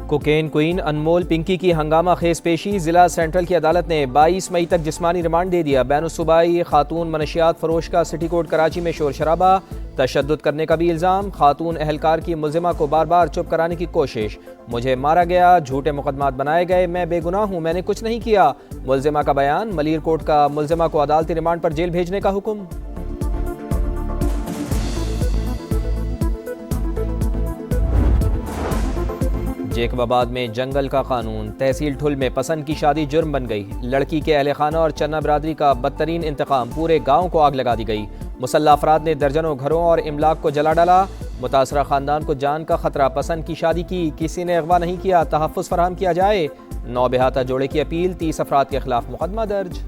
Cocaine queen अनमोल पिंकी की हंगामा खेज पेशी। जिला सेंट्रल की अदालत ने 22 मई तक जिस्मानी रिमांड दे दिया। बैनुस्सूबाई खातून मनशियात फरोश का सिटी कोर्ट कराची में शोर शराबा, तशद्दुद करने का भी इल्ज़ाम। खातून एहलकार की मुल्जिमा को बार बार चुप कराने की कोशिश। मुझे मारा गया, झूठे मुकदमात बनाए गए, मैं बेगुनाह हूँ, मैंने कुछ नहीं किया। मुल्जिमा का बयान। मलीर कोर्ट का मुल्जिमा को अदालती रिमांड पर जेल भेजने का हुक्म। जेकबाबाद में जंगल का कानून। तहसील ठुल में पसंद की शादी जुर्म बन गई। लड़की के अहले खाना और चन्ना बरादरी का बदतरीन इंतकाम। पूरे गांव को आग लगा दी गई। मुसल्लह अफराद ने दर्जनों घरों और इमलाक को जला डाला। मुतासरा खानदान को जान का खतरा। पसंद की शादी की, किसी ने अगवा नहीं किया, तहफ़्फ़ुज़ फराहम किया जाए। 9 बेहाता जोड़े की अपील। 30 अफराद के खिलाफ मुकदमा दर्ज।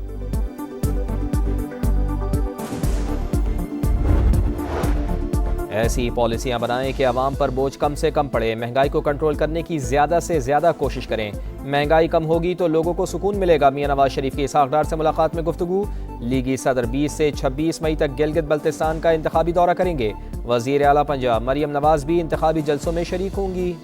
ऐसी पॉलिसियां बनाएं कि आवाम पर बोझ कम से कम पड़े। महंगाई को कंट्रोल करने की ज़्यादा से ज़्यादा कोशिश करें। महंगाई कम होगी तो लोगों को सुकून मिलेगा। मियां नवाज शरीफ की इसहाक डार से मुलाकात में गुफ्तगू। लीगी सदर 20 से 26 मई तक गिलगित बल्तिस्तान का इंतखाबी दौरा करेंगे। वज़ीर आला पंजाब मरियम नवाज भी इंतखाबी जलसों में शरीक होंगी।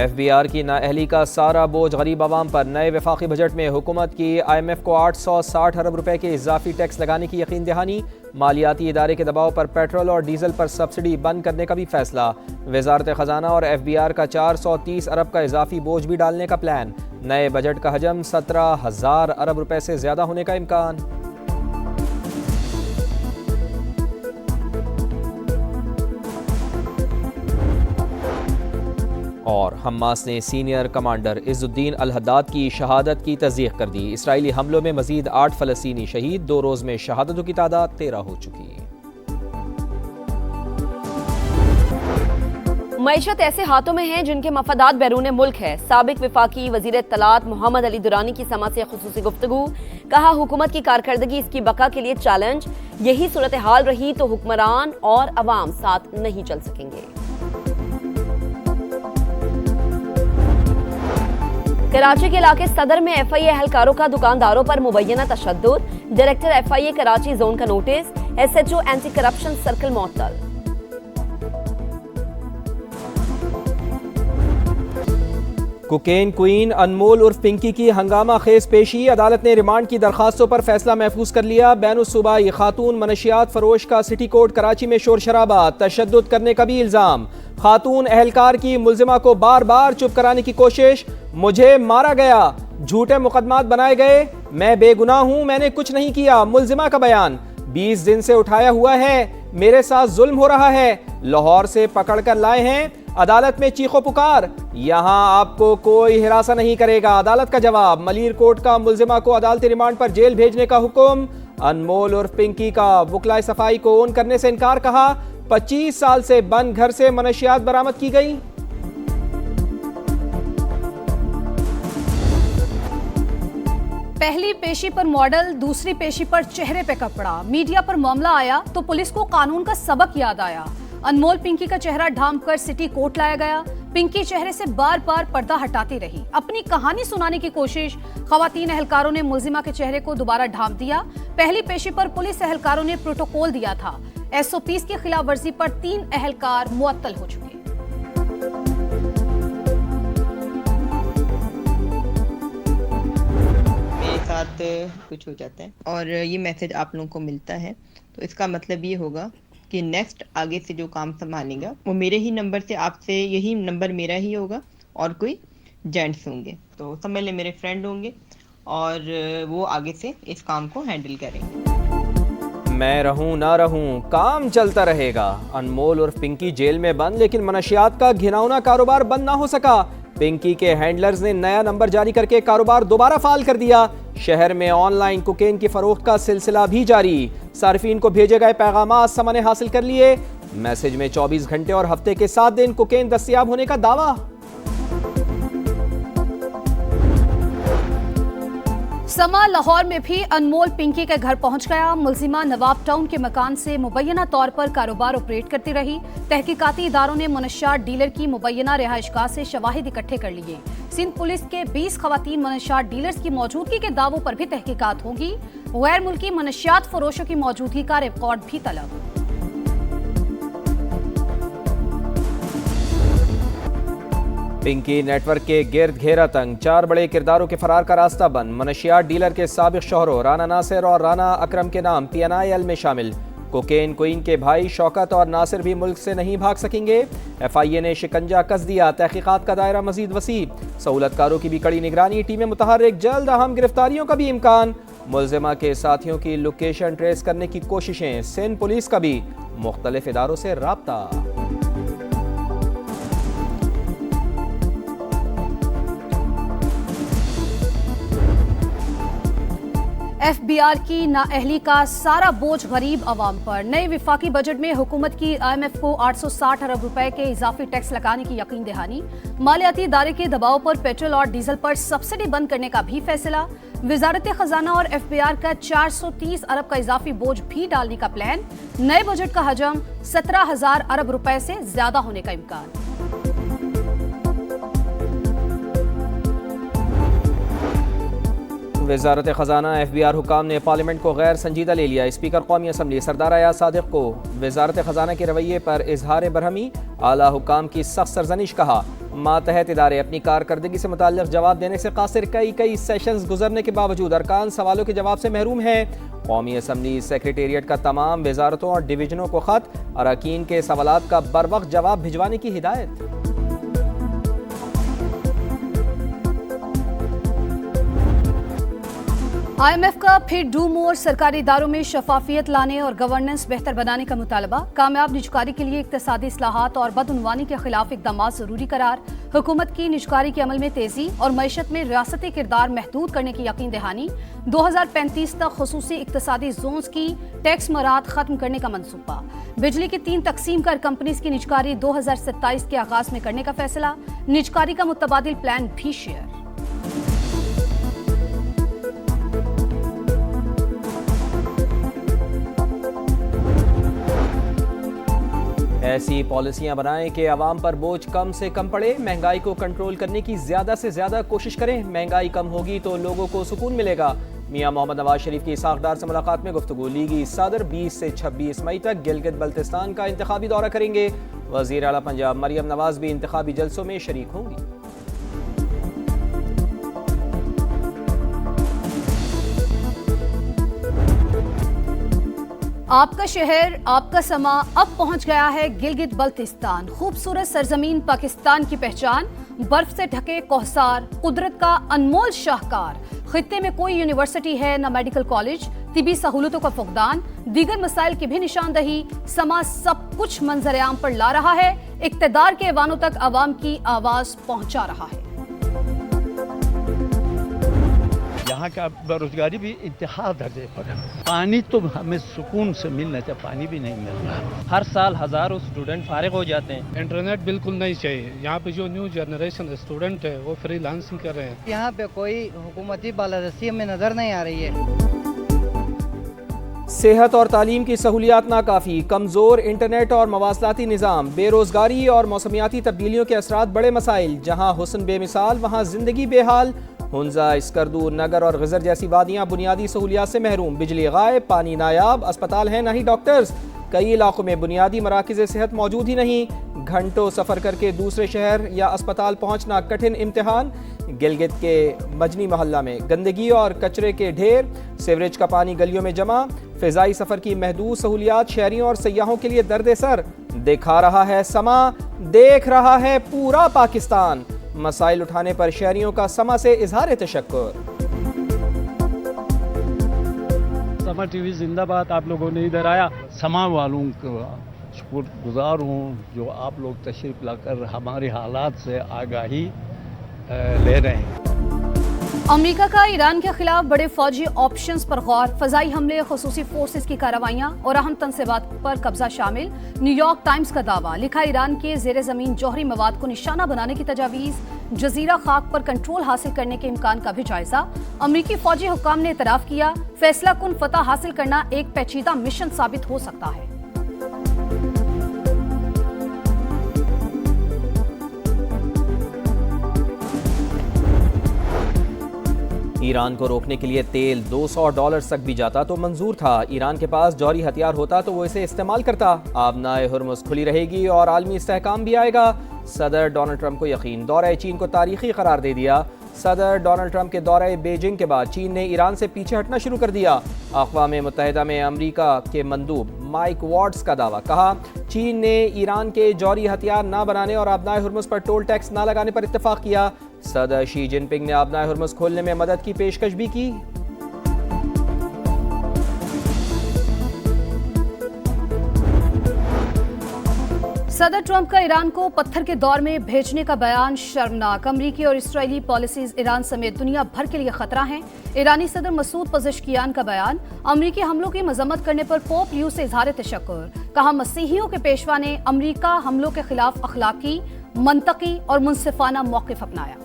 FBR की नाअहली का सारा बोझ गरीब आवाम पर। नए वफाकी बजट में हुकूमत की IMF को 860 अरब रुपए के इजाफी टैक्स लगाने की यकीन दहानी। मालियाती इदारे के दबाव पर पेट्रोल और डीजल पर सब्सिडी बंद करने का भी फैसला। वजारत खजाना और FBR का 430 अरब का इजाफी बोझ भी डालने का प्लान। नए बजट का हजम 17,000 अरब रुपए से ज्यादा होने का इम्कान। और हमास ने सीनियर कमांडर इज़्ज़ुद्दीन अल-हद्दाद की शहादत की तस्दीक कर दी। इसराइली हमलों में मजीद 8 फ़लस्तीनी शहीद। 2 रोज़ में शहादतों की तादाद 13 हो चुकी है। मईशत ऐसे हाथों में है जिनके मफादात बैरून मुल्क है। साबिक वफाकी वज़ीर इत्तलात मोहम्मद अली दुरानी की समा से खुसूसी गुफ्तगू। कहा, हुकूमत की कारकर्दगी इसकी बका के लिए चैलेंज। यही सूरत हाल रही तो हुक्मरान और अवाम साथ नहीं चल सकेंगे। कराची के इलाके सदर में FIA एहलकारों का दुकानदारों पर मुबैना तशद्दुद। डायरेक्टर FIA कराची जोन का notice. SHO anti corruption circle मुअत्तल। कोकेन क्वीन अनमोल उर्फ पिंकी की हंगामा खेज पेशी। अदालत ने रिमांड की दरखास्तों पर फैसला महफूज कर लिया। बैनुस्सूबाई खातून मनशियात फरोश का सिटी कोर्ट कराची में शोर शराबा, तशद्दुद करने का भी इल्जाम। खातून एहलकार की मुल्जिमा को बार बार चुप कराने की कोशिश। मुझे मारा गया, झूठे मुकदमात बनाए गए, मैं बेगुनाह हूं, मैंने कुछ नहीं किया। मुल्जिमा का बयान। 20 दिन से उठाया हुआ है, मेरे साथ जुल्म हो रहा है, लाहौर से पकड़कर लाए हैं। अदालत में चीखो पुकार, यहां आपको कोई हिरासा नहीं करेगा। अदालत का जवाब। मलीर कोर्ट का मुल्जिमा को अदालती रिमांड पर जेल भेजने का हुक्म। अनमोल उर्फ पिंकी का वकलाए सफाई को ओन करने से इनकार। कहा, 25 साल से बंद घर से मनशियात बरामद की गई। पहली पेशी पर मॉडल, दूसरी पेशी पर चेहरे पे कपड़ा। मीडिया पर मामला आया तो पुलिस को कानून का सबक याद आया। अनमोल पिंकी का चेहरा ढांप कर सिटी कोर्ट लाया गया। पिंकी चेहरे से बार बार पर्दा हटाती रही, अपनी कहानी सुनाने की कोशिश। खवातीन एहलकारों ने मुल्जिमा के चेहरे को दोबारा ढांप दिया। पहली पेशी पर पुलिस एहलकारों ने प्रोटोकॉल दिया था। SOPs की खिलाफ वर्जी पर 3 एहलकार मुअत्तल हो चुके। साथ कुछ हो जाता है और ये मैसेज आप लोगों को मिलता है, तो इसका मतलब ये होगा कि नेक्स्ट आगे से जो काम संभालेगा वो मेरे ही नंबर से, आपसे यही नंबर मेरा ही होगा और कोई जेंट्स होंगे, तो सब मेरे मेरे फ्रेंड होंगे और वो आगे से इस काम को हैंडल करेंगे। मैं रहूं ना रहूं, काम चलता रहेगा। अनमोल उर्फ पिंकी जेल में बंद, लेकिन मनशियात का घिनौना कारोबार बंद ना हो सका। पिंकी के हैंडलर्स ने नया नंबर जारी करके कारोबार दोबारा फाल कर दिया। शहर में ऑनलाइन कोकेन की फरोख्त का सिलसिला भी जारी। सार्फिन को भेजे गए पैगाम समन हासिल कर लिए। मैसेज में 24 घंटे और हफ्ते के 7 दिन कोकेन दस्तयाब होने का दावा। समा लाहौर में भी अनमोल पिंकी के घर पहुंच गया। मुलजिमा नवाब टाउन के मकान से मुबैना तौर पर कारोबार ऑपरेट करती रही। तहकीकाती इदारों ने मनशियात डीलर की मुबैना रिहाइशगाह से शवाहिद इकट्ठे कर लिए। सिंध पुलिस के 20 खवातीन मनशियात डीलर्स की मौजूदगी के दावों पर भी तहकीकात होगी। गैर मुल्की मनशियात फरोशों की मौजूदगी का रिकॉर्ड भी तलब। पिंकी नेटवर्क के गिर्द घेरा तंग, 4 बड़े किरदारों के फरार का रास्ता बंद। मनशियात डीलर के साबिक शोहरों राना नासिर और राना अकरम के नाम PNIL में शामिल। कोकेन क्वीन के भाई शौकत और नासिर भी मुल्क से नहीं भाग सकेंगे। FIA ने शिकंजा कस दिया, तहकीकात का दायरा मजीद वसी। सहूलतकारों की भी कड़ी निगरानी, टीमें मुतहर्रिक, जल्द अहम गिरफ्तारियों का भी इम्कान। मुलजिमा के साथियों की लोकेशन ट्रेस करने की कोशिशें, सिंध पुलिस का भी मुख्तलिफ इदारों से राब्ता। FBR की नाअहली का सारा बोझ गरीब आवाम पर। नए विफाकी बजट में हुकूमत की IMF को 860 अरब रुपए के इजाफी टैक्स लगाने की यकीन दहानी। मालियाती इदारे के दबाव पर पेट्रोल और डीजल पर सब्सिडी बंद करने का भी फैसला। वजारत खजाना और FBR का 430 अरब का इजाफी बोझ भी डालने का प्लान। नए बजट का हजम 17,000 अरब रुपए से ज्यादा होने का इम्कान। वजारत खजाना FBR हुकाम ने पार्लियामेंट को गैर संजीदा ले लिया। स्पीकर कौमी असम्बली सरदार अयाज सादिक को वजारत खजाना के रवैये पर इजहार बरहमी, आला हुकाम की सख्त सरजनिश। कहा, मातहत इदारे अपनी कारकर्दगी से मुताल्लिक जवाब देने से कासिर। कई सेशंस गुजरने के बावजूद अरकान सवालों के जवाब से महरूम है। कौमी असम्बली सेक्रेटेरिएट का तमाम वजारतों और डिवीजनों को खत, अरकान के सवालात का बर वक्त जवाब भिजवाने की हिदायत। IMF का फिर डू मोर, सरकारी इदारों में शफाफियत लाने और गवर्नेंस बेहतर बनाने का मुतालबा। कामयाब निजकारी के लिए इक्तिसादी इस्लाहात और बदउनवानी के खिलाफ इकदाम जरूरी करार। हुकूमत की निजकारी के अमल में तेजी और मईशत में रियासती किरदार महदूद करने की यकीन दहानी। 2035 तक खुसूसी इक्तिसादी जोन्स की टैक्स मराहत खत्म करने का मनसूबा। बिजली की 3 तकसीम कर कंपनीज की निजकारी 2027 के आगाज में करने का फैसला। निजकारी का मुतबादिल प्लान भी शेयर। ऐसी पॉलिसियां बनाएं कि आवाम पर बोझ कम से कम पड़े। महंगाई को कंट्रोल करने की ज़्यादा से ज़्यादा कोशिश करें। महंगाई कम होगी तो लोगों को सुकून मिलेगा। मियां मोहम्मद नवाज शरीफ की इसाकदार से मुलाकात में गुफ्तगू। लीगी सदर 20 से 26 मई तक गिलगित बल्तिस्तान का इंतखाबी दौरा करेंगे। वज़ीर आला पंजाब मरियम नवाज भी इंतखाबी जलसों में शरीक होंगी। आपका शहर, आपका समा अब पहुंच गया है गिलगित बल्तिस्तान। खूबसूरत सरजमीन पाकिस्तान की पहचान, बर्फ से ढके कोहसार, कुदरत का अनमोल शाहकार। खित्ते में कोई यूनिवर्सिटी है न मेडिकल कॉलेज, तिबी सहूलतों का फुकदान, दीगर मसाइल की भी निशानदही। समा सब कुछ मंजर आम पर ला रहा है, इक्तदार के ऐवानों तक आवाम की आवाज पहुंचा रहा है। यहाँ का बेरोजगारी भी इंतहा दर्जे पर है। पानी तो हमें सुकून से मिलना चाहिए, पानी भी नहीं मिल रहा। हर साल हजारों स्टूडेंट फारिग हो जाते हैं। इंटरनेट बिल्कुल नहीं चाहिए। यहाँ पे जो न्यू जनरेशन स्टूडेंट है वो फ्रीलांसिंग कर रहे हैं। यहाँ पे कोई हुकूमती बालादस्ती हमें नजर नहीं आ रही है। सेहत और तालीम की सहूलियात नाकाफी, कमजोर इंटरनेट और मवासलाती निज़ाम, बेरोजगारी और मौसमियाती तब्दीलियों के असरात बड़े मसाइल। जहाँ हुस्न बेमिसाल वहाँ जिंदगी बेहाल। हुंजा, स्कर्दू, नगर और गजर जैसी वादियाँ बुनियादी सहूलियात से महरूम। बिजली गायब, पानी नायाब, अस्पताल हैं ना ही डॉक्टर्स। कई इलाकों में बुनियादी मराकज़ सेहत मौजूद ही नहीं। घंटों सफ़र करके दूसरे शहर या अस्पताल पहुँचना कठिन इम्तिहान। गिलगित के मजनी मोहल्ला में गंदगी और कचरे के ढेर, सीवरेज का पानी गलियों में जमा। फ़िज़ाई सफ़र की महदूद सहूलियात शहरियों और सयाहों के लिए दर्द सर। दिखा रहा है समा, देख रहा है पूरा पाकिस्तान। मसाइल उठाने पर शहरियों का समा से इजहार तशक्कुर। समा टीवी जिंदाबाद। आप लोगों ने इधर आया, समा वालों का शुक्रगुजार हूँ जो आप लोग तशरीफ लाकर हमारे हालात से आगाही ले रहे हैं। अमेरिका का ईरान के खिलाफ बड़े फौजी ऑप्शंस पर गौर, फजाई हमले, खुसूसी फोर्सेस की कार्रवाइयां और अहम तनसीबात पर कब्जा शामिल। न्यूयॉर्क टाइम्स का दावा, लिखा ईरान के जेर जमीन जौहरी मवाद को निशाना बनाने की तजावीज, जजीरा खाक पर कंट्रोल हासिल करने के इम्कान का भी जायजा। अमरीकी फौजी हुक्काम ने इतराफ किया, फैसला कुन फतह हासिल करना एक पेचीदा मिशन साबित हो सकता है। ईरान को रोकने के लिए तेल $200 तक भी जाता तो मंजूर था। ईरान के पास जौहरी हथियार होता तो वो इसे इस्तेमाल करता। आबनाए हुर्मुज़ खुली रहेगी और आलमी इस्तेहकाम भी आएगा। सदर डोनाल्ड ट्रंप को यकीन, दौरा चीन को तारीखी करार दे दिया। सदर डोनाल्ड ट्रंप के दौरे बीजिंग के बाद चीन ने ईरान से पीछे हटना शुरू कर दिया। अक़वाम मुत्तहिदा में अमरीका के मंदूब माइक वाट्स का दावा, कहा चीन ने ईरान के जौहरी हथियार ना बनाने और आबनाए हुर्मुज़ पर टोल टैक्स ना लगाने पर इत्तेफाक किया। सदर शी जिनपिंग ने आबनाए हुर्मुज़ खोलने में मदद की पेशकश भी की। सदर ट्रंप का ईरान को पत्थर के दौर में भेजने का बयान शर्मनाक। अमरीकी और इसराइली पॉलिसीज ईरान समेत दुनिया भर के लिए खतरा हैं। ईरानी सदर मसूद पज़ेश्कियान का बयान, अमरीकी हमलों की मजम्मत करने पर पोप लियो से इजहार तशक्कुर। कहा मसीहियों के पेशवा ने अमरीका हमलों के खिलाफ अखलाकी, मंतकी और मुनसिफाना मौक़िफ़ अपनाया।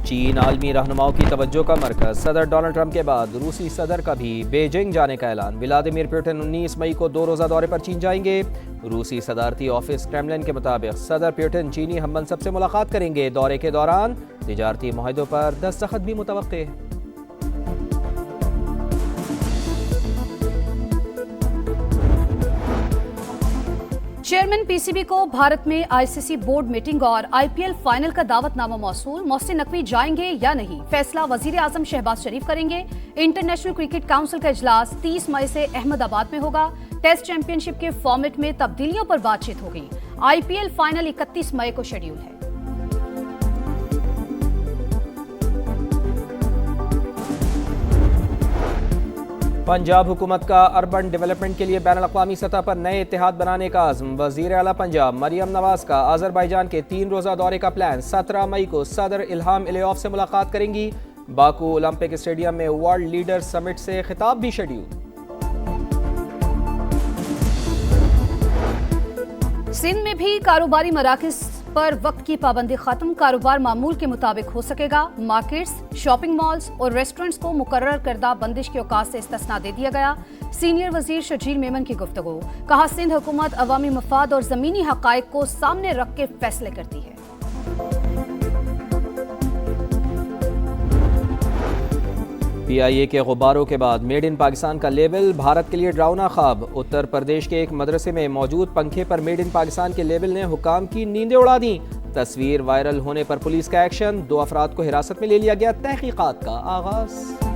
चीन आलमी रहनुमाओं की तवज्जो का मरकज, सदर डोनाल्ड ट्रंप के बाद रूसी सदर का भी बीजिंग जाने का ऐलान। व्लादिमीर पुतिन 19 मई को 2 रोज़ा दौरे पर चीन जाएंगे। रूसी सदारती ऑफिस क्रेमलिन के मुताबिक सदर पुतिन चीनी हममनसब से मुलाकात करेंगे। दौरे के दौरान तिजारती मुआहदों पर दस्तखत भी मुतवक्के। चेयरमैन पीसीबी को भारत में आईसीसी बोर्ड मीटिंग और आईपीएल फाइनल का दावतनामा मौसूल। मोहसिन नकवी जाएंगे या नहीं, फैसला वजीर आजम शहबाज शरीफ करेंगे। इंटरनेशनल क्रिकेट काउंसिल का इजलास 30 मई से अहमदाबाद में होगा। टेस्ट चैंपियनशिप के फॉर्मेट में तब्दीलियों पर बातचीत होगी। आईपीएल फाइनल 31 मई को शेड्यूल है। पंजाब हुकूमत का अर्बन डेवलपमेंट के लिए बैनुल अक़वामी सतह पर नए इत्तेहाद बनाने का आज़म। वज़ीर आला पंजाब मरियम नवाज का आज़रबाईजान के 3 रोज़ा दौरे का प्लान। 17 मई को सदर इल्हाम इलियॉफ से मुलाकात करेंगी। बाकू ओलंपिक स्टेडियम में वर्ल्ड लीडर समिट से खिताब भी शेड्यूल। सिंध में भी कारोबारी मराकज़ पर वक्त की पाबंदी खत्म। कारोबार मामूल के मुताबिक हो सकेगा। मार्केट्स, शॉपिंग मॉल्स और रेस्टोरेंट्स को मुकर्रर करदा बंदिश के औकात से इस्तिस्ना दे दिया गया। सीनियर वजीर शजील मेमन की गुफ्तगू, कहा सिंध हुकूमत अवामी मफाद और ज़मीनी हक़ाइक़ को सामने रख के फैसले करती है। PIA के गुब्बारों के बाद मेड इन पाकिस्तान का लेबल भारत के लिए डरावना ख्वाब। उत्तर प्रदेश के एक मदरसे में मौजूद पंखे पर मेड इन पाकिस्तान के लेबल ने हुकाम की नींदें उड़ा दी। तस्वीर वायरल होने पर पुलिस का एक्शन, 2 अफराद को हिरासत में ले लिया गया। तहकीकात का आगाज।